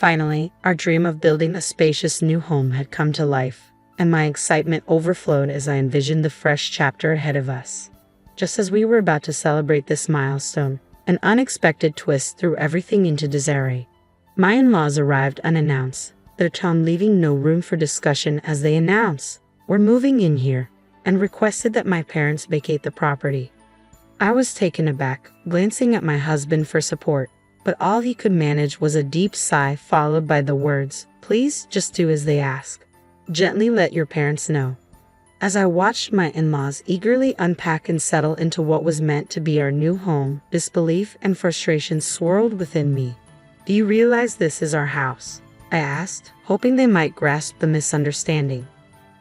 Finally, our dream of building a spacious new home had come to life, and my excitement overflowed as I envisioned the fresh chapter ahead of us. Just as we were about to celebrate this milestone, an unexpected twist threw everything into disarray. My in-laws arrived unannounced, their tone leaving no room for discussion as they announced, "We're moving in here," and requested that my parents vacate the property. I was taken aback, glancing at my husband for support, but all he could manage was a deep sigh followed by the words, "Please just do as they ask. Gently let your parents know." As I watched my in-laws eagerly unpack and settle into what was meant to be our new home, disbelief and frustration swirled within me. "Do you realize this is our house?" I asked, hoping they might grasp the misunderstanding.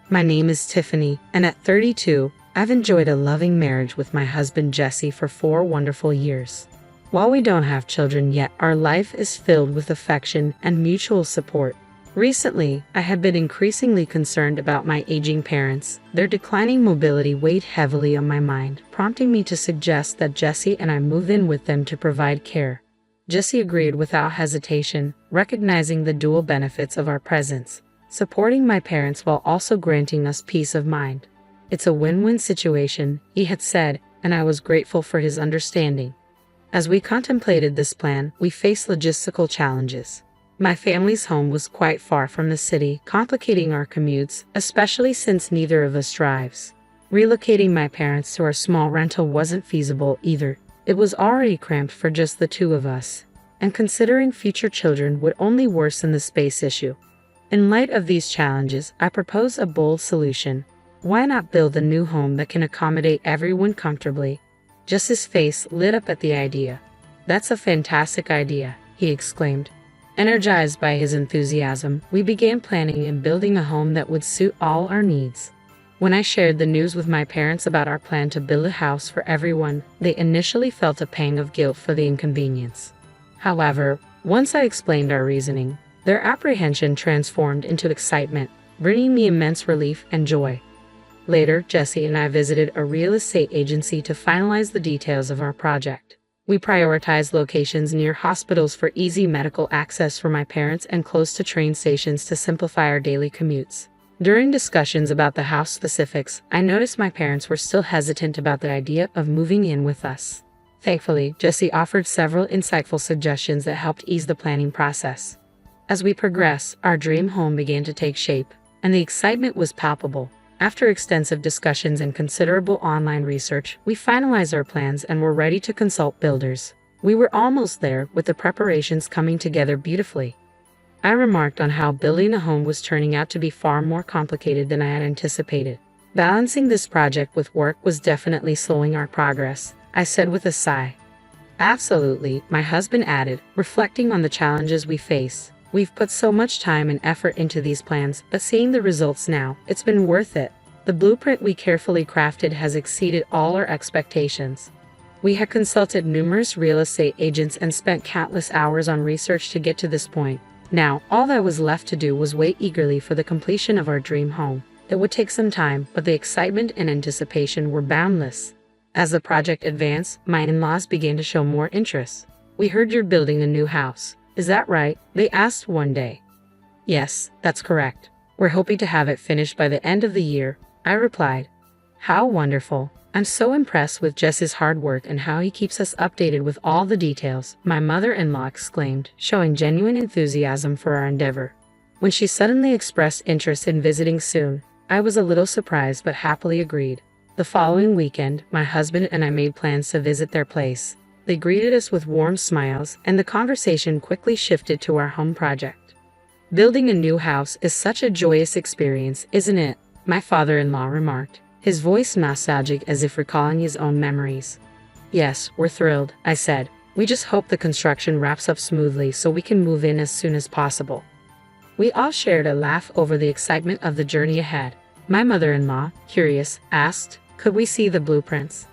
My name is Tiffany, and at 32, I've enjoyed a loving marriage with my husband Jesse for 4 wonderful years. While we don't have children yet, our life is filled with affection and mutual support. Recently, I had been increasingly concerned about my aging parents. Their declining mobility weighed heavily on my mind, prompting me to suggest that Jesse and I move in with them to provide care. Jesse agreed without hesitation, recognizing the dual benefits of our presence, supporting my parents while also granting us peace of mind. "It's a win-win situation," he had said, and I was grateful for his understanding. As we contemplated this plan, we faced logistical challenges. My family's home was quite far from the city, complicating our commutes, especially since neither of us drives. Relocating my parents to our small rental wasn't feasible either. It was already cramped for just the 2 of us, and considering future children would only worsen the space issue. In light of these challenges, I proposed a bold solution. Why not build a new home that can accommodate everyone comfortably? Jesse's face lit up at the idea. "That's a fantastic idea," he exclaimed. Energized by his enthusiasm, we began planning and building a home that would suit all our needs. When I shared the news with my parents about our plan to build a house for everyone, they initially felt a pang of guilt for the inconvenience. However, once I explained our reasoning, their apprehension transformed into excitement, bringing me immense relief and joy. Later, Jesse and I visited a real estate agency to finalize the details of our project. We prioritized locations near hospitals for easy medical access for my parents and close to train stations to simplify our daily commutes. During discussions about the house specifics, I noticed my parents were still hesitant about the idea of moving in with us. Thankfully, Jesse offered several insightful suggestions that helped ease the planning process. As we progressed, our dream home began to take shape, and the excitement was palpable. After extensive discussions and considerable online research, we finalized our plans and were ready to consult builders. We were almost there, with the preparations coming together beautifully. I remarked on how building a home was turning out to be far more complicated than I had anticipated. Balancing this project with work was definitely slowing our progress, I said with a sigh. "Absolutely," my husband added, reflecting on the challenges we face. "We've put so much time and effort into these plans, but seeing the results now, it's been worth it. The blueprint we carefully crafted has exceeded all our expectations." We had consulted numerous real estate agents and spent countless hours on research to get to this point. Now, all that was left to do was wait eagerly for the completion of our dream home. It would take some time, but the excitement and anticipation were boundless. As the project advanced, my in-laws began to show more interest. "We heard you're building a new house. Is that right?" they asked one day. "Yes, that's correct. We're hoping to have it finished by the end of the year," I replied. "How wonderful. I'm so impressed with Jesse's hard work and how he keeps us updated with all the details," my mother-in-law exclaimed, showing genuine enthusiasm for our endeavor. When she suddenly expressed interest in visiting soon, I was a little surprised but happily agreed. The following weekend, my husband and I made plans to visit their place. They greeted us with warm smiles, and the conversation quickly shifted to our home project. "Building a new house is such a joyous experience, isn't it?" my father-in-law remarked, his voice nostalgic as if recalling his own memories. "Yes, we're thrilled," I said. "We just hope the construction wraps up smoothly so we can move in as soon as possible." We all shared a laugh over the excitement of the journey ahead. My mother-in-law, curious, asked, "Could we see the blueprints?"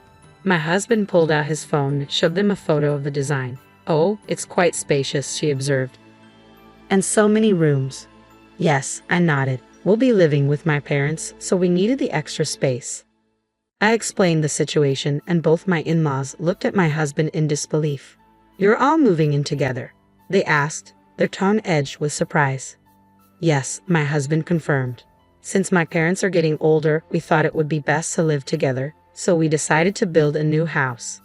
My husband pulled out his phone and showed them a photo of the design. "Oh, it's quite spacious," she observed. "And so many rooms." "Yes," I nodded. "We'll be living with my parents, so we needed the extra space." I explained the situation, and both my in-laws looked at my husband in disbelief. "You're all moving in together?" they asked. Their tone edged with surprise. Yes, my husband confirmed. Since my parents are getting older, we thought it would be best to live together, so we decided to build a new house.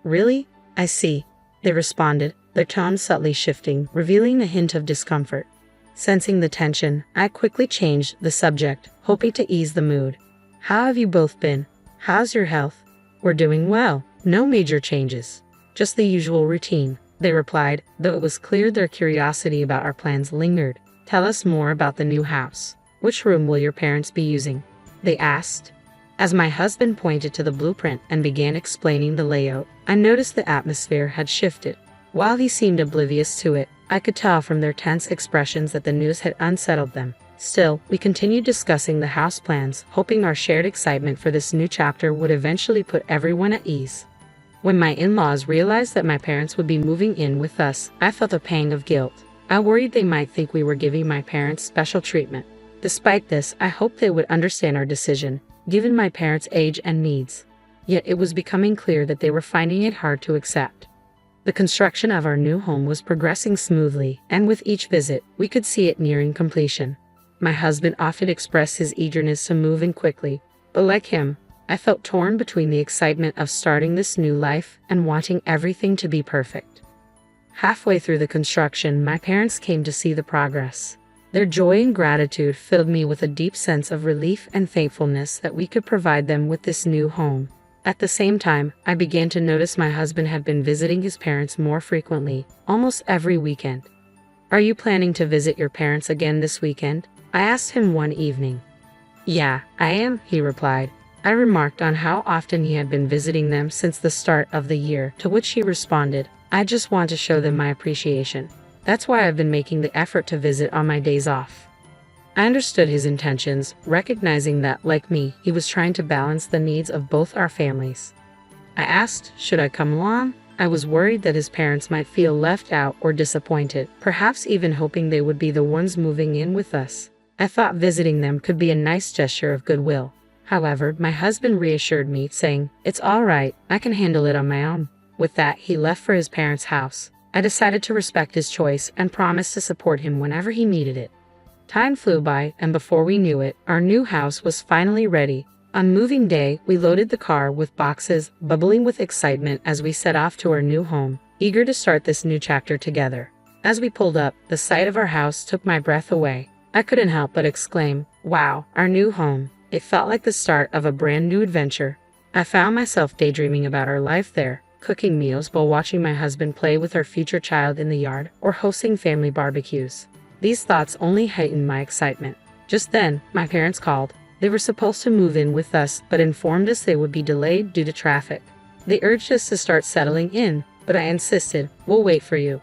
Really? I see, they responded, their tone subtly shifting, revealing a hint of discomfort. Sensing the tension, I quickly changed the subject, hoping to ease the mood. How have you both been? How's your health? We're doing well. No major changes. Just the usual routine, they replied, though it was clear their curiosity about our plans lingered. Tell us more about the new house. Which room will your parents be using? They asked. As my husband pointed to the blueprint and began explaining the layout, I noticed the atmosphere had shifted. While he seemed oblivious to it, I could tell from their tense expressions that the news had unsettled them. Still, we continued discussing the house plans, hoping our shared excitement for this new chapter would eventually put everyone at ease. When my in-laws realized that my parents would be moving in with us, I felt a pang of guilt. I worried they might think we were giving my parents special treatment. Despite this, I hoped they would understand our decision, given my parents' age and needs. Yet it was becoming clear that they were finding it hard to accept. The construction of our new home was progressing smoothly, and with each visit, we could see it nearing completion. My husband often expressed his eagerness to move in quickly, but like him, I felt torn between the excitement of starting this new life and wanting everything to be perfect. Halfway through the construction, my parents came to see the progress. Their joy and gratitude filled me with a deep sense of relief and thankfulness that we could provide them with this new home. At the same time, I began to notice my husband had been visiting his parents more frequently, almost every weekend. Are you planning to visit your parents again this weekend? I asked him one evening. Yeah, I am, he replied. I remarked on how often he had been visiting them since the start of the year, to which he responded, I just want to show them my appreciation. That's why I've been making the effort to visit on my days off. I understood his intentions, recognizing that, like me, he was trying to balance the needs of both our families. I asked, should I come along? I was worried that his parents might feel left out or disappointed, perhaps even hoping they would be the ones moving in with us. I thought visiting them could be a nice gesture of goodwill. However, my husband reassured me, saying, it's all right, I can handle it on my own. With that, he left for his parents' house. I decided to respect his choice and promised to support him whenever he needed it. Time flew by, and before we knew it, our new house was finally ready. On moving day, we loaded the car with boxes, bubbling with excitement as we set off to our new home, eager to start this new chapter together. As we pulled up, the sight of our house took my breath away. I couldn't help but exclaim, wow, our new home. It felt like the start of a brand new adventure. I found myself daydreaming about our life there, cooking meals while watching my husband play with our future child in the yard or hosting family barbecues. These thoughts only heightened my excitement. Just then, my parents called. They were supposed to move in with us, but informed us they would be delayed due to traffic. They urged us to start settling in, but I insisted, we'll wait for you.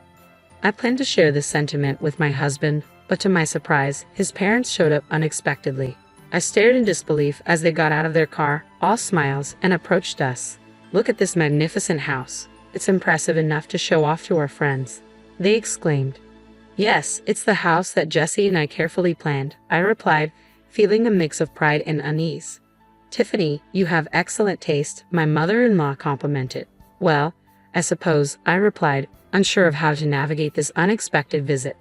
I planned to share this sentiment with my husband, but to my surprise, his parents showed up unexpectedly. I stared in disbelief as they got out of their car, all smiles, and approached us. Look at this magnificent house. It's impressive enough to show off to our friends, they exclaimed. Yes, it's the house that Jesse and I carefully planned, I replied, feeling a mix of pride and unease. Tiffany, you have excellent taste, my mother-in-law complimented. Well, I suppose, I replied, unsure of how to navigate this unexpected visit.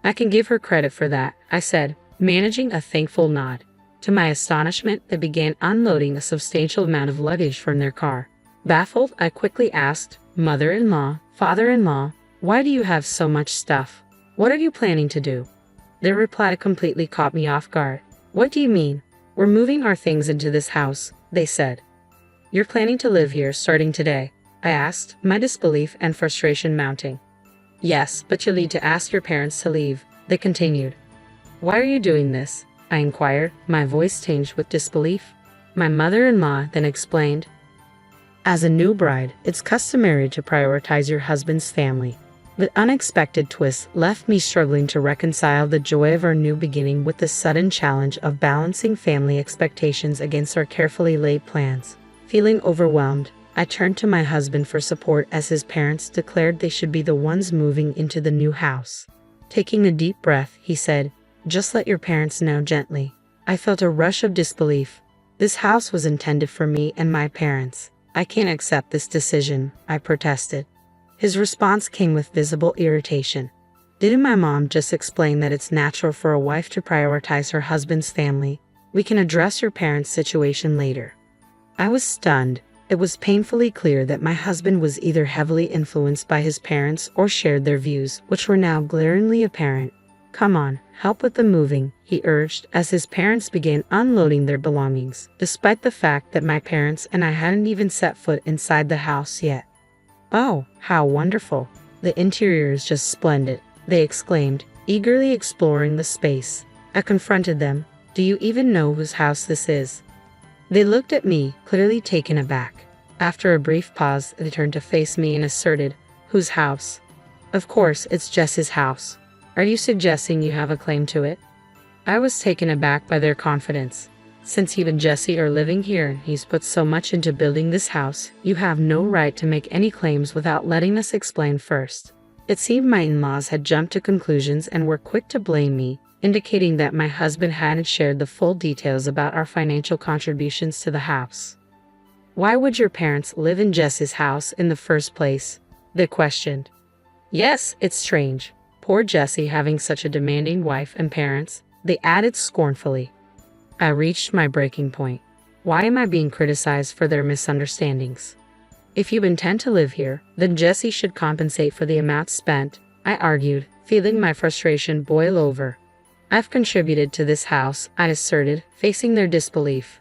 I can give her credit for that, I said, managing a thankful nod. To my astonishment, they began unloading a substantial amount of luggage from their car. Baffled, I quickly asked, mother-in-law, father-in-law, why do you have so much stuff? What are you planning to do? Their reply completely caught me off guard. What do you mean? We're moving our things into this house, they said. You're planning to live here starting today? I asked, my disbelief and frustration mounting. Yes, but you'll need to ask your parents to leave, they continued. Why are you doing this? I inquired, my voice tinged with disbelief. My mother-in-law then explained. As a new bride, it's customary to prioritize your husband's family. The unexpected twist left me struggling to reconcile the joy of our new beginning with the sudden challenge of balancing family expectations against our carefully laid plans. Feeling overwhelmed, I turned to my husband for support as his parents declared they should be the ones moving into the new house. Taking a deep breath, he said, just let your parents know gently. I felt a rush of disbelief. This house was intended for me and my parents. I can't accept this decision, I protested. His response came with visible irritation. Didn't my mom just explain that it's natural for a wife to prioritize her husband's family? We can address your parents' situation later. I was stunned. It was painfully clear that my husband was either heavily influenced by his parents or shared their views, which were now glaringly apparent. Come on, help with the moving, he urged as his parents began unloading their belongings, despite the fact that my parents and I hadn't even set foot inside the house yet. Oh, how wonderful. The interior is just splendid, they exclaimed, eagerly exploring the space. I confronted them. Do you even know whose house this is? They looked at me, clearly taken aback. After a brief pause, they turned to face me and asserted, whose house? Of course, it's Jesse's house. Are you suggesting you have a claim to it? I was taken aback by their confidence. Since you and Jesse are living here and he's put so much into building this house, you have no right to make any claims without letting us explain first. It seemed my in-laws had jumped to conclusions and were quick to blame me, indicating that my husband hadn't shared the full details about our financial contributions to the house. Why would your parents live in Jesse's house in the first place? They questioned. Yes, it's strange. Poor Jesse having such a demanding wife and parents, they added scornfully. I reached my breaking point. Why am I being criticized for their misunderstandings? If you intend to live here, then Jesse should compensate for the amount spent, I argued, feeling my frustration boil over. I've contributed to this house, I asserted, facing their disbelief.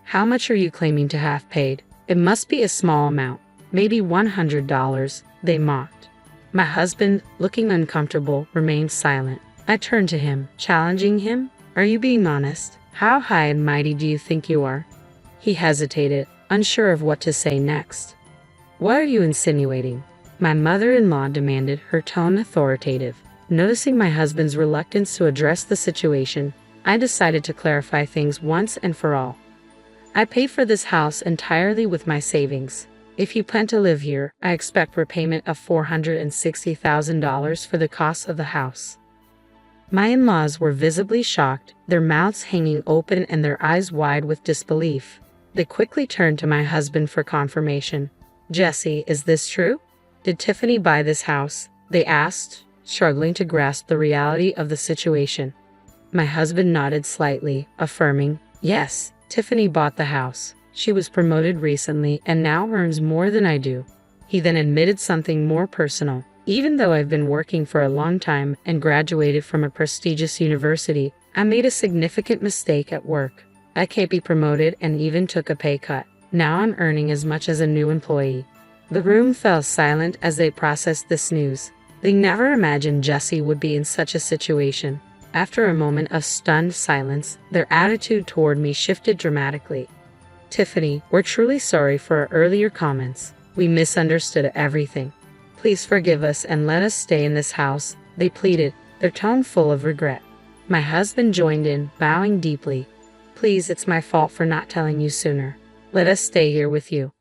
How much are you claiming to have paid? It must be a small amount, maybe $100, they mocked. My husband, looking uncomfortable, remained silent. I turned to him, challenging him. Are you being honest? How high and mighty do you think you are? He hesitated, unsure of what to say next. What are you insinuating? My mother-in-law demanded, her tone authoritative. Noticing my husband's reluctance to address the situation, I decided to clarify things once and for all. I paid for this house entirely with my savings. If you plan to live here, I expect repayment of $460,000 for the cost of the house. My in-laws were visibly shocked, their mouths hanging open and their eyes wide with disbelief. They quickly turned to my husband for confirmation. Jesse, is this true? Did Tiffany buy this house? They asked, struggling to grasp the reality of the situation. My husband nodded slightly, affirming, yes, Tiffany bought the house. She was promoted recently and now earns more than I do. He then admitted something more personal. Even though I've been working for a long time and graduated from a prestigious university, I made a significant mistake at work. I can't be promoted and even took a pay cut. Now I'm earning as much as a new employee. The room fell silent as they processed this news. They never imagined Jesse would be in such a situation. After a moment of stunned silence, their attitude toward me shifted dramatically. Tiffany, we're truly sorry for our earlier comments. We misunderstood everything. Please forgive us and let us stay in this house, they pleaded, their tone full of regret. My husband joined in, bowing deeply. Please, it's my fault for not telling you sooner. Let us stay here with you.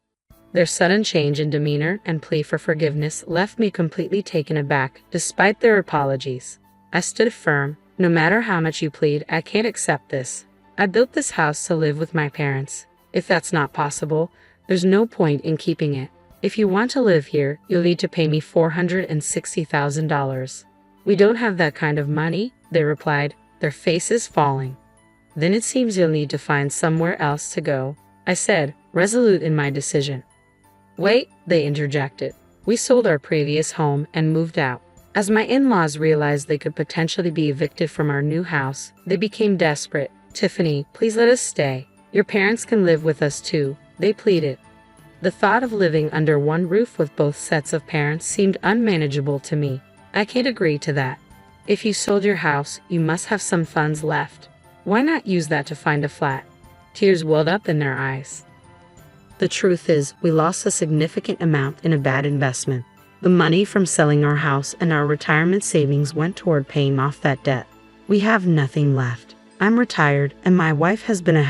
Their sudden change in demeanor and plea for forgiveness left me completely taken aback, despite their apologies. I stood firm. No matter how much you plead, I can't accept this. I built this house to live with my parents. If that's not possible, there's no point in keeping it. If you want to live here, you'll need to pay me $460,000. We don't have that kind of money, they replied, their faces falling. Then it seems you'll need to find somewhere else to go, I said, resolute in my decision. Wait, they interjected. We sold our previous home and moved out. As my in-laws realized they could potentially be evicted from our new house, they became desperate. Tiffany, please let us stay. Your parents can live with us too, they pleaded. The thought of living under one roof with both sets of parents seemed unmanageable to me. I can't agree to that. If you sold your house, you must have some funds left. Why not use that to find a flat? Tears welled up in their eyes. The truth is, we lost a significant amount in a bad investment. The money from selling our house and our retirement savings went toward paying off that debt. We have nothing left. I'm retired, and my wife has been a